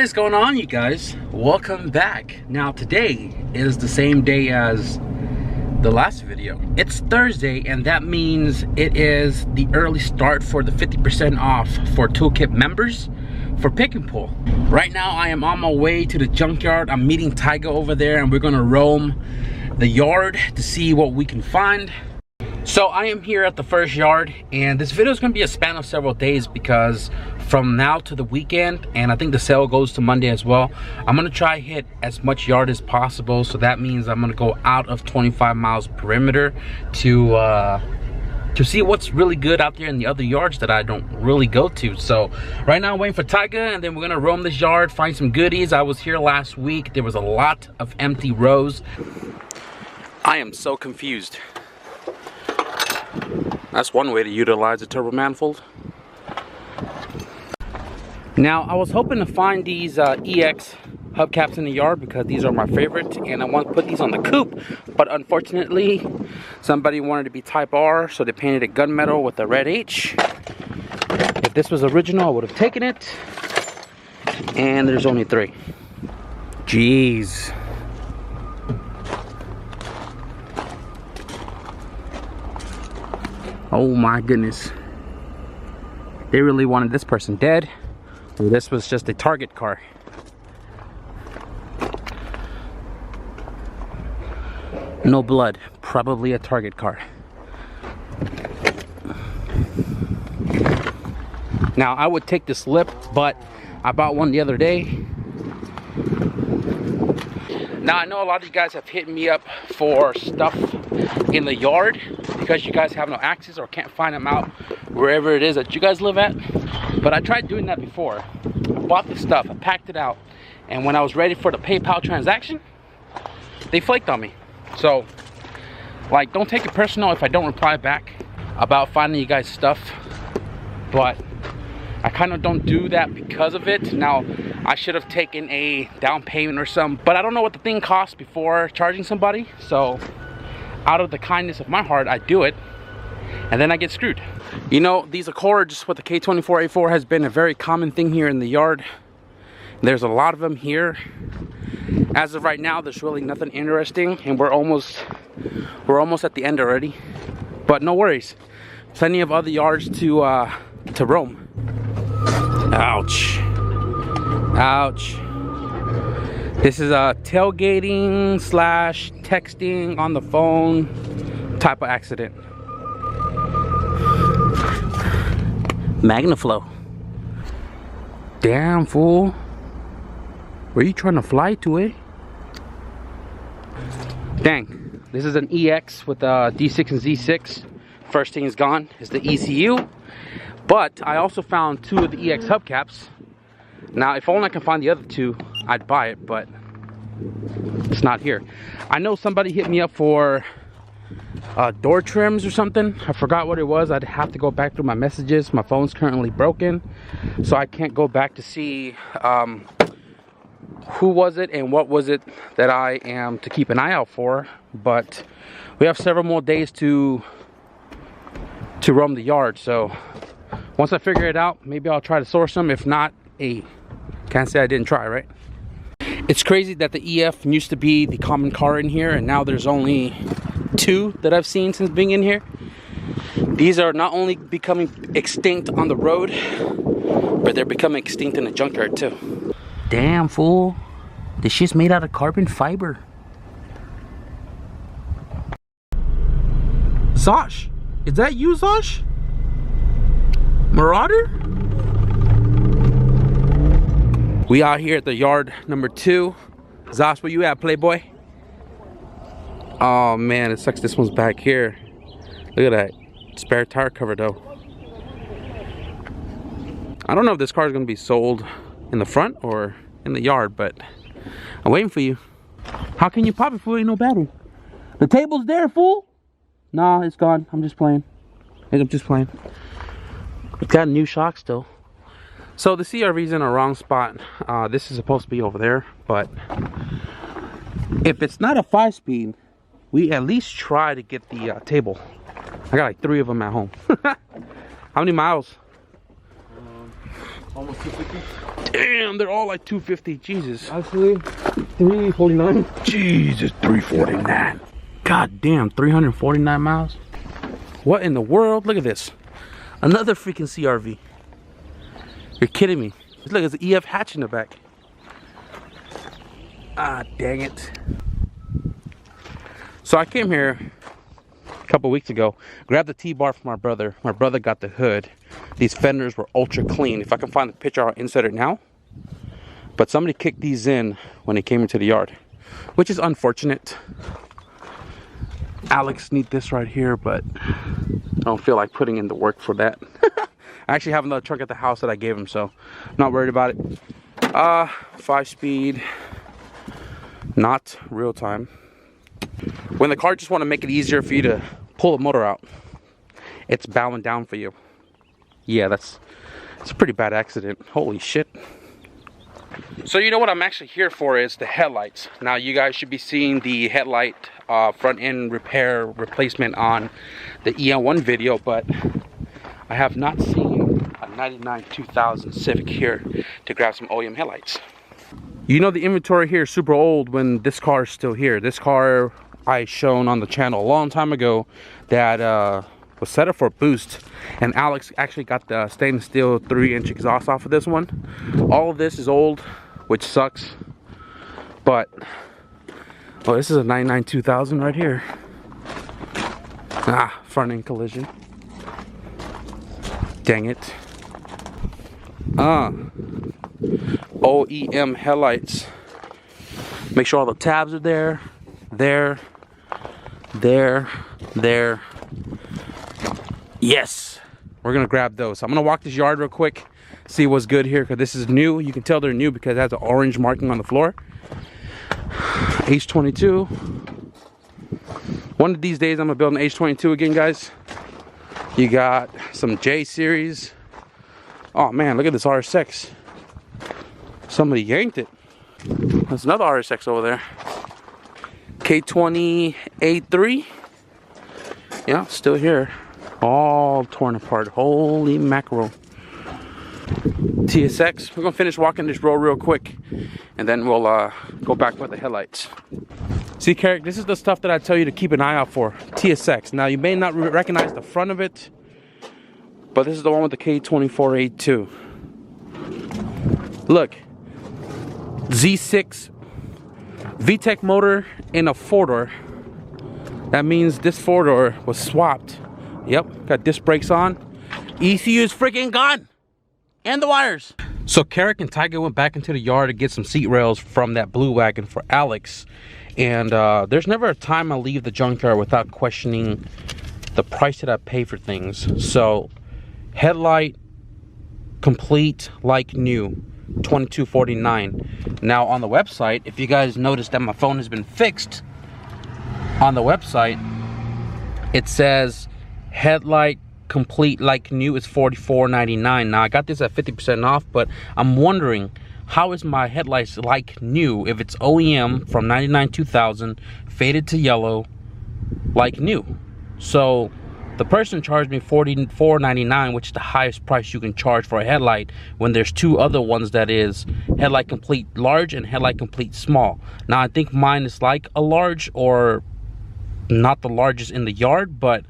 is going on, you guys? Welcome back. Now today is the same day as the last video. It's Thursday, and that means it is the early start for the 50% off for Toolkit members for pick and pull. Right now I am on my way to the junkyard. I'm meeting Tyga over there, and we're gonna roam the yard to see what we can find. So I am here at the first yard, and this video is going to be a span of several days because from now to the weekend, and I think the sale goes to Monday as well, I'm going to try hit as much yard as possible. So that means I'm going to go out of 25 miles perimeter to see what's really good out there in the other yards that I don't really go to. So right now I'm waiting for Tyga, and then we're going to roam this yard, find some goodies. I was here last week. There was a lot of empty rows. I am so confused. That's one way to utilize a turbo manifold. Now, I was hoping to find these EX hubcaps in the yard because these are my favorite, and I want to put these on the coupe, but unfortunately somebody wanted to be type R, so they painted it gunmetal with a red H. If this was original, I would have taken it, and there's only 3. Jeez. Oh my goodness. They really wanted this person dead, or this was just a Target car. No blood, probably a Target car. Now I would take this lip, but I bought one the other day. Now I know a lot of you guys have hit me up for stuff in the yard because you guys have no access or can't find them out wherever it is that you guys live at. But I tried doing that before. I bought the stuff, I packed it out, and when I was ready for the PayPal transaction, they flaked on me. So, like, don't take it personal if I don't reply back about finding you guys stuff, but I kind of don't do that because of it. Now, I should have taken a down payment or something, but I don't know what the thing costs before charging somebody. So out of the kindness of my heart, I do it, and then I get screwed. You know, these Accords with the K24A4 has been a very common thing here in the yard. There's a lot of them here. As of right now, there's really nothing interesting, and we're almost at the end already. But no worries, plenty of other yards to roam. Ouch. Ouch. This is a tailgating / texting on the phone type of accident. Magnaflow. Damn, fool. Where are you trying to fly to, eh? Dang. This is an EX with a D6 and Z6. First thing is gone is the ECU. But I also found 2 of the EX hubcaps. Now, if only I can find the other 2, I'd buy it, but it's not here. I know somebody hit me up for door trims or something. I forgot what it was. I'd have to go back through my messages. My phone's currently broken, so I can't go back to see who was it and what was it that I am to keep an eye out for. But we have several more days to roam the yard, so once I figure it out, maybe I'll try to source them. If not, can't say I didn't try, right? It's crazy that the EF used to be the common car in here, and now there's only 2 that I've seen since being in here. These are not only becoming extinct on the road, but they're becoming extinct in the junkyard too. Damn, fool. This shit's made out of carbon fiber. Zosh, is that you, Zosh? Marauder? We out here at the yard number 2. Zosh, where you at, Playboy? Oh man, it sucks this one's back here. Look at that spare tire cover though. I don't know if this car is going to be sold in the front or in the yard, but I'm waiting for you. How can you pop it, fool? Ain't no battery. The table's there, fool. Nah, it's gone. I'm just playing. I'm just playing. It's got new shocks though. So the CRV's in a wrong spot. This is supposed to be over there, but if it's not a 5-speed, we at least try to get the table. I got like 3 of them at home. How many miles? Almost 250. Damn, they're all like 250. Jesus. Actually, 349. Jesus, 349. God damn, 349 miles. What in the world? Look at this. Another freaking CRV. You're kidding me. Look, it's an EF hatch in the back. Ah, dang it. So I came here a couple weeks ago, grabbed the T-bar from my brother. My brother got the hood. These fenders were ultra clean. If I can find the picture, I'll insert it now. But somebody kicked these in when they came into the yard, which is unfortunate. Alex needs this right here, but I don't feel like putting in the work for that. I actually have another truck at the house that I gave him, so I'm not worried about it. 5-speed, not real time. When the car just want to make it easier for you to pull the motor out, it's bowing down for you. Yeah, it's a pretty bad accident. Holy shit. So you know what I'm actually here for is the headlights. Now you guys should be seeing the headlight front end repair replacement on the EM1 video, but I have not seen a 99 2000 Civic here to grab some OEM headlights. You know the inventory here is super old when this car is still here. This car I shown on the channel a long time ago that was set up for a boost, and Alex actually got the stainless steel 3-inch exhaust off of this one. All of this is old, which sucks, but oh, this is a 99 2000 right here. Ah, front end collision. Dang it. OEM headlights. Make sure all the tabs are there. There. Yes, we're gonna grab those. I'm gonna walk this yard real quick, see what's good here, because this is new. You can tell they're new because it has an orange marking on the floor. H22. One of these days I'm gonna build an H22 again, guys. You got some J series. Oh man, look at this RSX. Somebody yanked it. There's another RSX over there. K20 A3. Yeah, still here. All torn apart. Holy mackerel. TSX. We're gonna finish walking this road real quick, and then we'll go back with the headlights. See, Carrick, this is the stuff that I tell you to keep an eye out for. TSX. Now you may not recognize the front of it, but this is the one with the K24A2. Look, Z6 VTEC motor in a 4-door. That means this 4-door was swapped. Yep, got disc brakes on. ECU is freaking gone, and the wires. So Carrick and Tiger went back into the yard to get some seat rails from that blue wagon for Alex. And there's never a time I leave the junkyard without questioning the price that I pay for things. So headlight complete like new, $22.49. Now on the website, if you guys notice that my phone has been fixed, on the website it says headlight complete like new is $44.99. Now I got this at 50% off, but I'm wondering, how is my headlights like new if it's OEM from 99 2000 faded to yellow like new? So the person charged me $44.99, which is the highest price you can charge for a headlight, when there's two other ones that is headlight complete large and headlight complete small. Now I think mine is like a large, or not the largest in the yard, but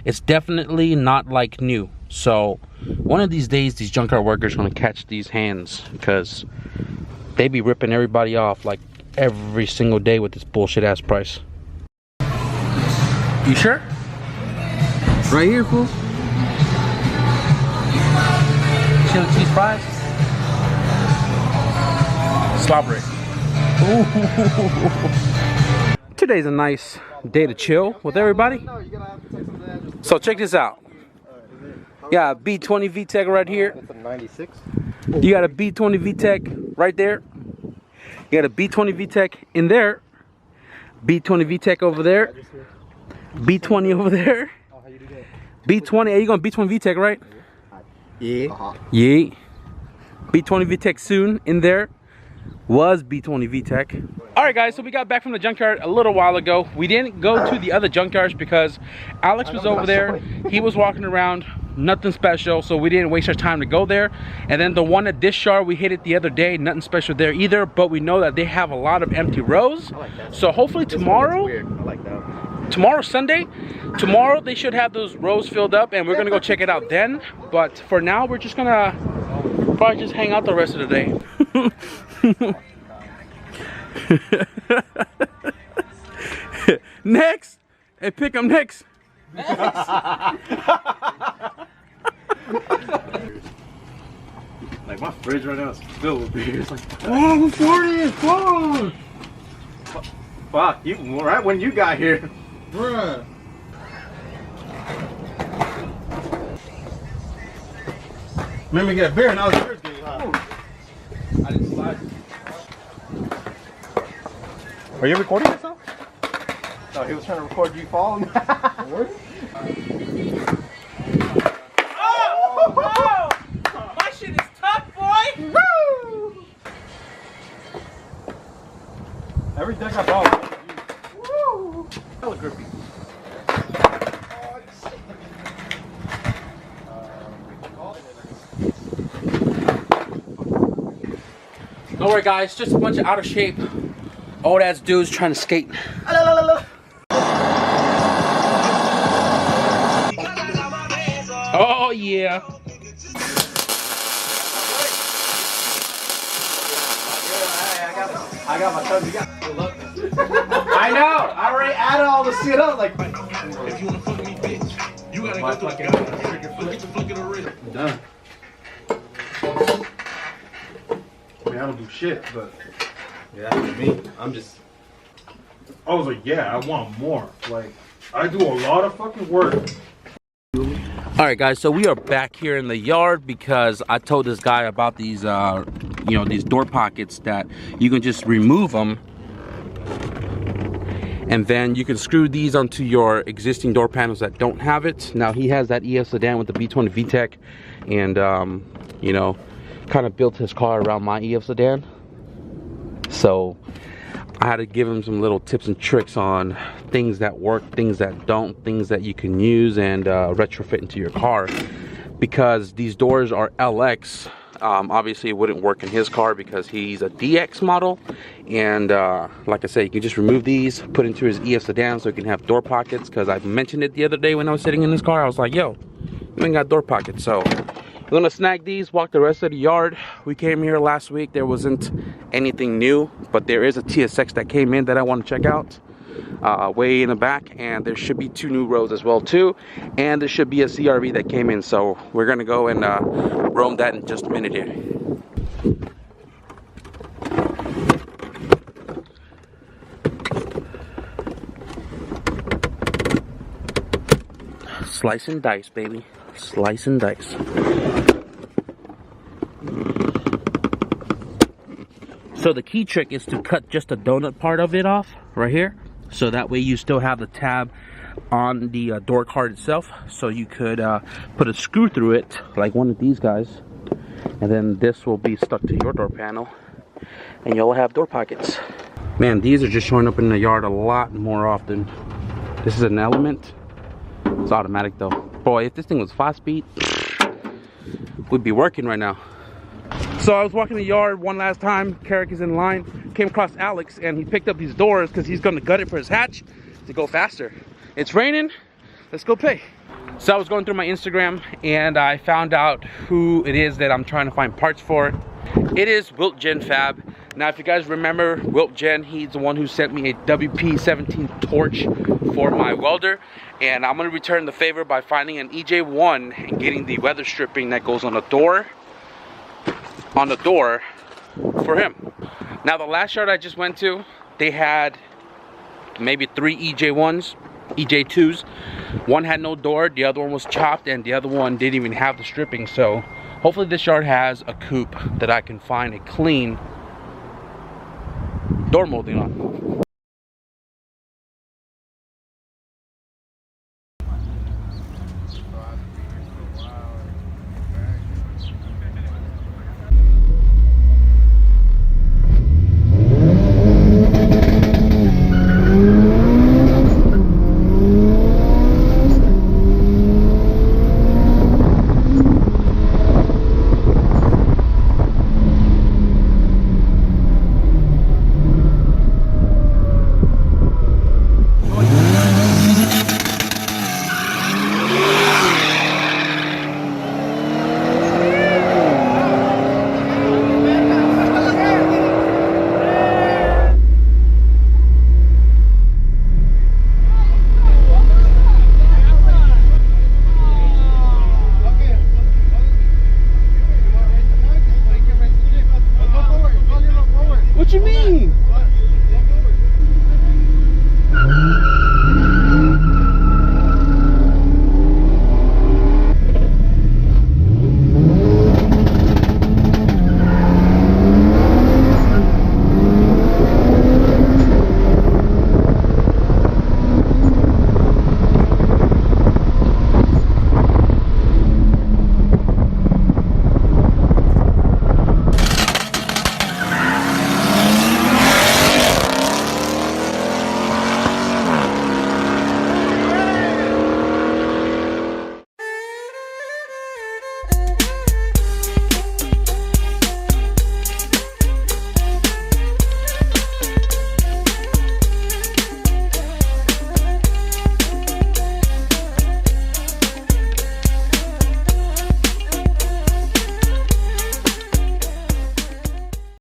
it's definitely not like new. So one of these days these junkyard workers are going to catch these hands, because they be ripping everybody off like every single day with this bullshit ass price. You sure? Right here, fool. Chili cheese fries? Strawberry. Today's a nice day to chill with everybody. So check this out. You got a B20 VTEC right here. That's a 96. You got a B20 VTEC right there. You got a B20 VTEC in there. B20 VTEC over there. B20 over there. B20, are you going B20 VTEC, right? Yeah. Yeah. B20 VTEC soon in there. Was B20 VTEC. Alright guys, so we got back from the junkyard a little while ago. We didn't go to the other junkyards because Alex was over there. He was walking around nothing special, so we didn't waste our time to go there. And then the one at this yard, we hit it the other day, nothing special there either, but we know that they have a lot of empty rows. I like that. So hopefully tomorrow, I like that. tomorrow's Sunday, tomorrow they should have those rows filled up, and we're gonna go check it out then. But for now, we're just gonna probably just hang out the rest of the day. Next! Hey, pick 'em next! Like my fridge right now is filled with beers. Like, Oh, 40! Fuck! fuck, you right when you got here. Bruh. Made me get a beer, now the beer's getting hot. I didn't slide. Are you recording yourself? No, he was trying to record you falling. Oh! My shit is tough, boy! Woo! Every deck I bought. Woo! Hella grippy. Don't worry, guys, just a bunch of out of shape old ass dudes trying to skate. Oh yeah. I got my tongue. You got. I know. I already added all the shit up. Like, if you wanna fuck me, bitch, you gotta go through the done. I mean, I don't do shit, but Yeah, for me, I'm just. I was like, yeah, I want more. Like, I do a lot of fucking work. All right, guys, so we are back here in the yard because I told this guy about these, you know, these door pockets that you can just remove them, and then you can screw these onto your existing door panels that don't have it. Now he has that EF sedan with the B20 VTEC, and you know, kind of built his car around my EF sedan. So I had to give him some little tips and tricks on things that work, things that don't, things that you can use and retrofit into your car. Because these doors are LX, obviously it wouldn't work in his car because he's a DX model. And like I said, you can just remove these, put into his EF sedan so he can have door pockets. Because I mentioned it the other day when I was sitting in his car. I was like, yo, you ain't got door pockets. So we're gonna snag these, walk the rest of the yard. We came here last week, there wasn't anything new, but there is a TSX that came in that I want to check out way in the back, and there should be 2 new rows as well too, and there should be a CRV that came in, so we're gonna go and roam that in just a minute here. Slice and dice, baby. Slice and dice. So the key trick is to cut just the donut part of it off right here, so that way you still have the tab on the door card itself, so you could put a screw through it like one of these guys, and then this will be stuck to your door panel and you'll have door pockets. Man, these are just showing up in the yard a lot more often. This is an Element. It's automatic though. Boy, if this thing was 5-speed, we'd be working right now. So I was walking the yard one last time, Carrick is in line, came across Alex, and he picked up these doors because he's gonna gut it for his hatch to go faster. It's raining, let's go pay. So I was going through my Instagram and I found out who it is that I'm trying to find parts for. It is Wiltgen Fab. Now if you guys remember Wiltgen, he's the one who sent me a WP17 torch for my welder, and I'm gonna return the favor by finding an EJ1 and getting the weather stripping that goes on the door for him. Now the last yard I just went to, they had maybe 3 EJ1s, EJ2s. One had no door, the other one was chopped, and the other one didn't even have the stripping. So hopefully this yard has a coupe that I can find a clean door molding on.